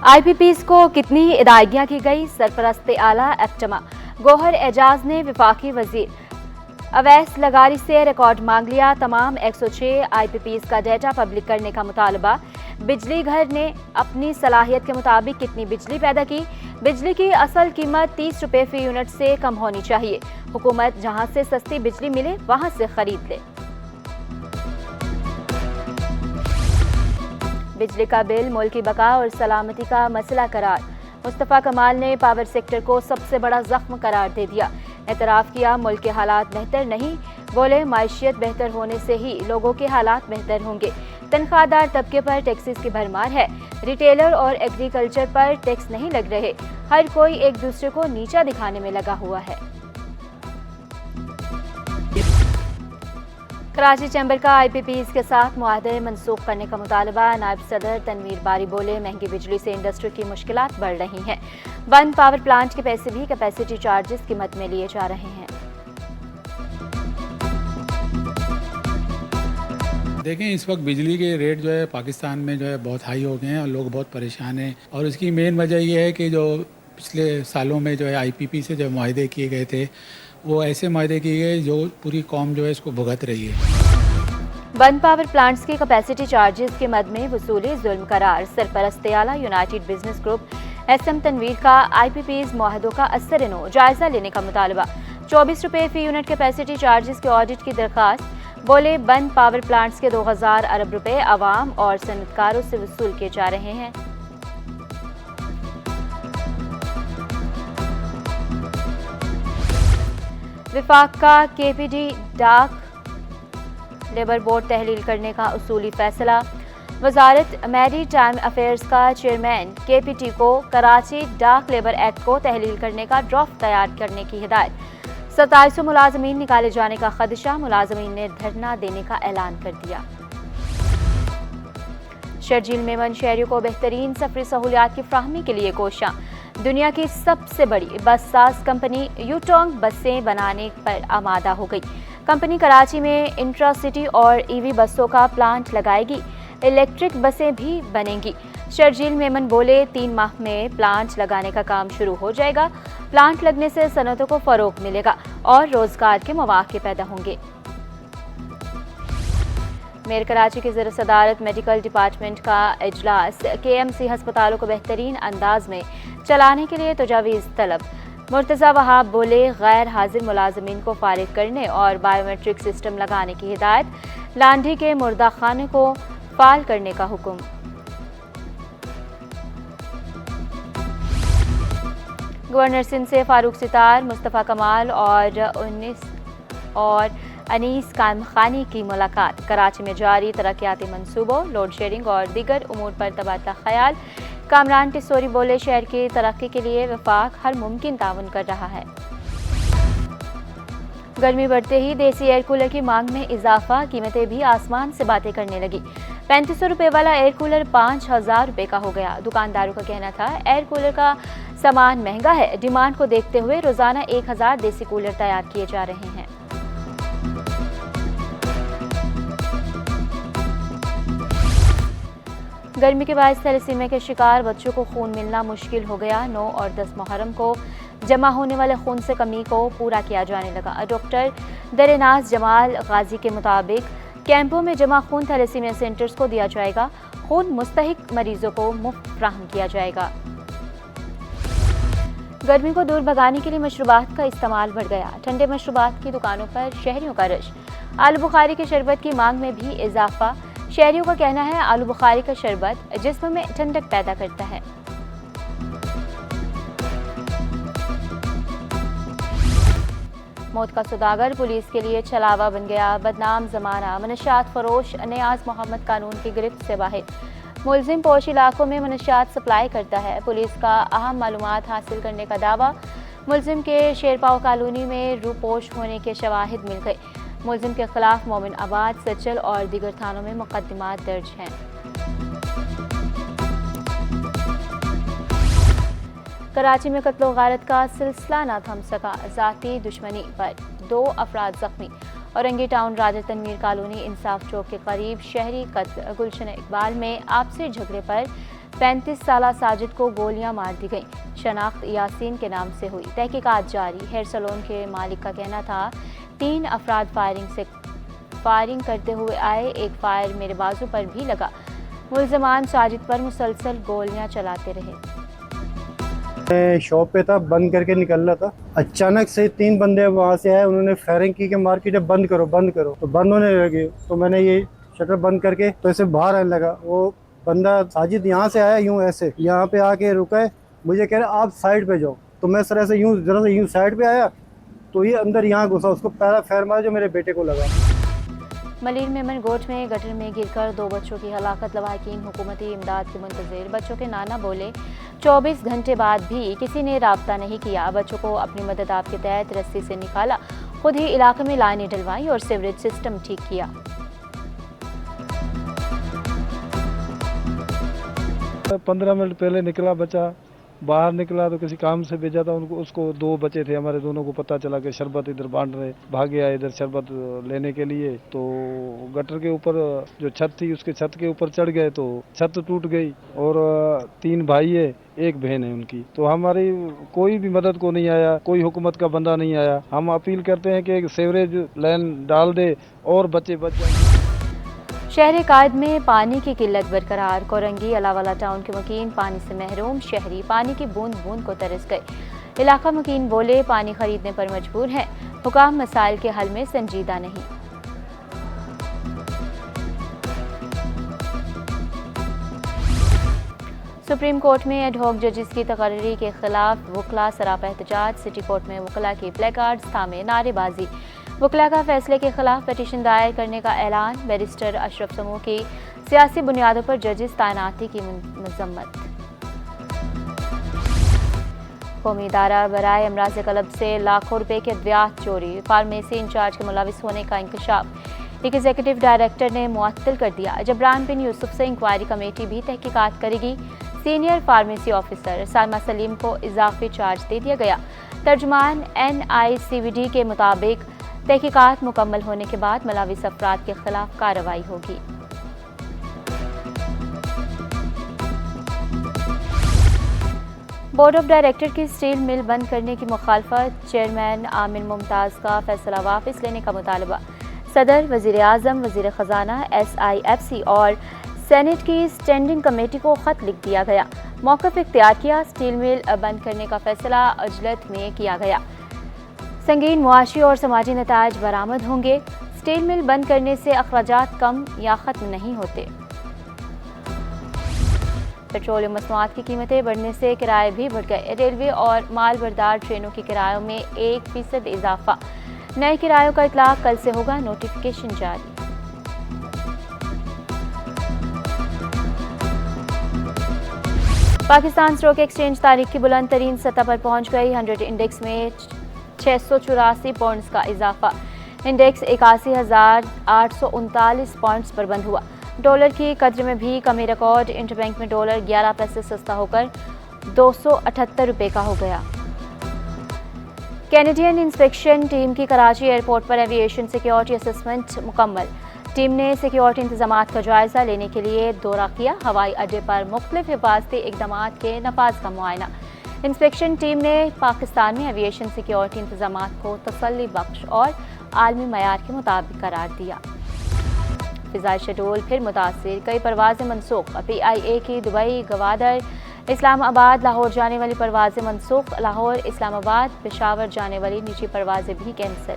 IPPs को कितनी हिदायतियाँ की गई? सरपरस्त आला एप्टमा गौहर एजाज ने विफाकी वजीर अवैस लगारी से रिकॉर्ड मांग लिया। तमाम 106 IPPs का डेटा पब्लिक करने का मुतालबा। बिजली घर ने अपनी सलाहियत के मुताबिक कितनी बिजली पैदा की? बिजली की असल कीमत 30 रुपये फी यूनिट से कम होनी चाहिए। हुकूमत जहां से सस्ती बिजली मिले वहां से खरीद ले। बिजली का बिल मुल्क की बका और सलामती का मसला करार। मुस्तफ़ा कमाल ने पावर सेक्टर को सबसे बड़ा जख्म करार दे दिया। एतराफ़ किया मुल्क के हालात बेहतर नहीं, बोले माइशियत बेहतर होने से ही लोगों के हालात बेहतर होंगे। तनख्वाहदार तबके पर टैक्सेस की भरमार है, रिटेलर और एग्रीकल्चर पर टैक्स नहीं लग रहे। हर कोई एक दूसरे को नीचा दिखाने में लगा हुआ है। कराची चैम्बर का IPPs के साथ मुआहदे मनसूख करने का मुतालबा। नायब सदर तनवीर बारी बोले महंगी बिजली से इंडस्ट्री की मुश्किलात बढ़ रही हैं। बंद पावर प्लांट के पैसे भी कैपेसिटी चार्जेस की मद में लिए जा रहे हैं। देखें, इस वक्त बिजली के रेट जो है पाकिस्तान में जो है बहुत हाई हो गए हैं और लोग बहुत परेशान हैं। और इसकी मेन वजह यह है कि जो पिछले सालों में जो है IPP से जो मुआहदे किए गए थे वो ऐसे मुआहदे किए गए जो पूरी कौम जो है इसको भुगत रही है। बंद पावर प्लांट्स की कैपेसिटी चार्जेस के मद में वसूली जुल्म करार। सरपरस्त आला united business group SM Tanveer का IPPs मुआहदों का असर-ए-नो जायजा लेने का मुतालबा। 24 रुपये फी यूनिट कैपेसिटी चार्जेस के ऑडिट की दरखास्त। बोले बंद पावर प्लांट्स के 2000 अरब रुपए आवाम और सनतकारों से वसूल किए जा रहे हैं। विफाक का KPD डाक लेबर बोर्ड तहलील करने का उसूली फैसला। वजारत मैरी टाइम अफेयर्स का चेयरमैन KPT को कराची डाक लेबर एक्ट को तहलील करने का ड्राफ्ट तैयार करने की हिदायत। 2700 मुलाजमीन निकाले जाने का खदशा। मुलाजमीन ने धरना देने का ऐलान कर दिया। शर्जील मेमन शहरियों को बेहतरीन सफरी सहूलियात की फ्राहमी के लिए कोशिश। दुनिया की सबसे बड़ी बस साज कंपनी यूटोंग बसें बनाने पर आमादा हो गई। कंपनी कराची में इंट्रा-सिटी और EV बसों का प्लांट लगाएगी। इलेक्ट्रिक बसें भी बनेंगी। शर्जील मेमन बोले 3 माह में प्लांट लगाने का काम शुरू हो जाएगा। प्लांट लगने से सनतों को फरोग मिलेगा और रोजगार के मौके पैदा होंगे। मेयर कराची की ज़ेर सदारत मेडिकल डिपार्टमेंट का इजलास। KMC हस्पतालों को बेहतरीन अंदाज में चलाने के लिए तजावीज़ तलब। मुर्तज़ा वहाब बोले गैर हाजिर मुलाजमीन को फारिग करने और बायोमेट्रिक सिस्टम लगाने की हिदायत। लांढी के मुर्दा खाने को फाल करने का हुक्म। गवर्नर सिंध से फारूक सितार, मुस्तफ़ा कमाल और अनीस कायम खानी की मुलाकात। कराची में जारी तरक्याती मंसूबों, लोड शेयरिंग और दीगर उमूर पर तबादला ख्याल। कामरान टिसोरी बोले शहर की तरक्की के लिए वफाक हर मुमकिन ताउन कर रहा है। गर्मी बढ़ते ही देसी एयर कूलर की मांग में इजाफा। कीमतें भी आसमान से बातें करने लगी। 3500 रुपये वाला एयर कूलर 5000 रुपये का हो गया। दुकानदारों का कहना था एयर कूलर का सामान महंगा है। डिमांड को देखते हुए रोजाना 1000 देसी कूलर तैयार किए जा रहे हैं। गर्मी के बाद थैलेसीमिया के शिकार बच्चों को खून मिलना मुश्किल हो गया। 9 और 10 मुहर्रम को जमा होने वाले खून से कमी को पूरा किया जाने लगा। डॉक्टर दरेनाज जमाल गाजी के मुताबिक कैंपों में जमा खून थैलेसीमिया सेंटर्स को दिया जाएगा। खून मुस्तहिक मरीजों को मुफ्त फ्राहम किया जाएगा। गर्मी को दूर भगाने के लिए मशरूबात का इस्तेमाल बढ़ गया। ठंडे मशरूबात की दुकानों पर शहरियों का रश। आलू बुखारी के शरबत की मांग में भी इजाफा। शहरियों का कहना है आलू बुखारी का शरबत जिस्म में ठंडक पैदा करता है। मौत का सौदागर पुलिस के लिए छलावा बन गया। बदनाम जमाना मनशियात फरोश नियाज मोहम्मद कानून की गिरफ्त से बाहर। मुलजिम पोश इलाकों में मनशियात सप्लाई करता है। पुलिस का अहम मालूमात हासिल करने का दावा। मुलजिम के शेरपाव कॉलोनी में रूपोश होने के शवाहिद मिल गए। मुलजिम के खिलाफ मोमिन आबाद, सचल और दीगर थानों में मुकदमात दर्ज हैं। कराची में कत्ल गारत का सिलसिला न थम सका। जाती दुश्मनी पर 2 अफराद जख्मी। औरंगी टाउन राजा तनवीर कॉलोनी इंसाफ चौक के करीब शहरी कत्ल। गुलशन इकबाल में आपसी झगड़े पर 35 साला साजिद को गोलियां मार दी गई। शनाख्त यासीन के नाम से हुई। तहकीकात जारी। हेयर सैलून के मालिक का कहना था 3 अफराद फायरिंग करते हुए आए। एक फायर मेरे बाजू पर भी लगा। मुल्ज़िमान साजिद पर मुसलसल गोलियां चलाते रहे। मैं शॉप पे था, बंद करके निकल रहा था। अचानक से 3 बंदे वहाँ से आए, उन्होंने फायरिंग की कि मार्केट बंद करो बंद करो। तो बंद होने लगे तो मैंने ये शटर बंद करके तो इसे बाहर आने लगा। वो बंदा साजिद यहाँ से आया, यूँ ऐसे यहाँ पे आके रुका है, मुझे कह रहा आप साइड पे जाओ। तो मैं सर ऐसे यूँ जरा से यूँ साइड पे आया तो ये अंदर यहाँ घुसा, उसको पहला फायर मारा जो मेरे बेटे को लगा। मलिर मेमन गोट में गटर में गिरकर 2 बच्चों की हलाकत। लवाहिकीन हुकूमती इमदाद के मुंतज़िर। बच्चों के नाना बोले 24 घंटे बाद भी किसी ने राब्ता नहीं किया। बच्चों को अपनी मदद आपके तहत रस्सी से निकाला, खुद ही इलाके में लाइनें डलवाई और सीवरेज सिस्टम ठीक किया। तो 15 मिनट पहले निकला बच्चा, बाहर निकला तो किसी काम से भेजा था उनको। उसको 2 बच्चे थे हमारे, दोनों को पता चला कि शरबत इधर बांट रहे, भागे आए इधर शरबत लेने के लिए। तो गटर के ऊपर जो छत थी उसके छत के ऊपर चढ़ गए तो छत टूट गई। और 3 भाई है, 1 बहन है उनकी। तो हमारी कोई भी मदद को नहीं आया, कोई हुकूमत का बंदा नहीं आया। हम अपील करते हैं कि एक सीवरेज लाइन डाल दे और बच्चे बच जाए। शहर कायद में पानी की किल्लत बरकरार। कोरंगी अलावाला टाउन के मकीन पानी से महरूम। शहरी पानी की बूंद बूंद को तरस गए। इलाका मकीन बोले पानी खरीदने पर मजबूर हैं। हुकाम मसाइल के हल में संजीदा नहीं। सुप्रीम कोर्ट में एडहॉक जजेस की तकर्री के खिलाफ वकला सरापा एहतजाज। सिटी कोर्ट में वकला के प्लेकार्ड्स थामे, नारेबाजी। वकला का फैसले के खिलाफ पिटीशन दायर करने का ऐलान। बैरिस्टर अशरफ समूह की सियासी बुनियादों पर जजेस तैनाती की मजम्मत। कौमी इदारा बराए अमराज कलब से लाखों रुपए के अद्वियात चोरी। फार्मेसी इंचार्ज के मुलविस होने का इंकशाफ। एग्जीक्यूटिव डायरेक्टर ने मुअत्तल कर दिया। जबरान बिन यूसुफ से इंक्वायरी कमेटी भी तहकीकात करेगी। सीनियर फार्मेसी ऑफिसर सालमा सलीम को इजाफी चार्ज दे दिया गया। तर्जुमान NICVD के मुताबिक तहकीकात मुकम्मल होने के बाद मुलविस अफराद के खिलाफ कार्रवाई होगी। बोर्ड ऑफ डायरेक्टर की स्टील मिल बंद करने की मुखालफत। चेयरमैन आमिर मुमताज़ का फैसला वापस लेने का मुतालबा। सदर, वज़ीर आज़म, वज़ीर ख़जाना, SIFC और सेनेट की स्टैंडिंग कमेटी को ख़त लिख दिया गया। मौक़िफ़ इख्तियार किया। स्टील मिल बंद करने का फैसला अजलत में किया गया। संगीन मुआशी और समाजी नताज बरामद होंगे। स्टील मिल बंद करने से अखराजात कम या ख़त्म नहीं होते। पेट्रोलियम मसनूआत की कीमतें बढ़ने से किराए भी बढ़ गए। रेलवे और माल बरदार ट्रेनों के किरायों में 1% इजाफा। नए किरायों का इतलाक कल से होगा। नोटिफिकेशन जारी। पाकिस्तान स्टॉक एक्सचेंज तारीख की बुलंद तरीन सतह पर पहुंच गई। 100 इंडेक्स में 684 पॉइंट्स का इजाफा। इंडेक्स 81,839 पॉइंट्स पर बंद हुआ। डॉलर की कद्र में भी कमी रिकॉर्ड। इंटरबैंक में डॉलर 11 पैसे सस्ता होकर 278 रुपये का हो गया। कैनेडियन इंस्पेक्शन टीम की कराची एयरपोर्ट पर एविएशन सिक्योरिटी असेसमेंट मुकम्मल। टीम ने सिक्योरिटी इंतजामात का जायजा लेने के लिए दौरा किया। हवाई अड्डे पर मुख्तलिफ हिफाजती इकदामात के नफाज का मुआयना। इंस्पेक्शन टीम ने पाकिस्तान में एविएशन सिक्योरिटी इंतजामात को तसल्ली बख्श और आलमी मयार के मुताबिक करार दिया। फ़िज़ाई शेड्यूल फिर मुतासिर। कई परवाज़ें मनसूख। PIA की दुबई, गवादर, इस्लामाबाद, लाहौर जाने वाली परवाज़ें मनसूख। लाहौर, इस्लामाबाद, पेशावर जाने वाली निजी परवाज़ें भी कैंसिल।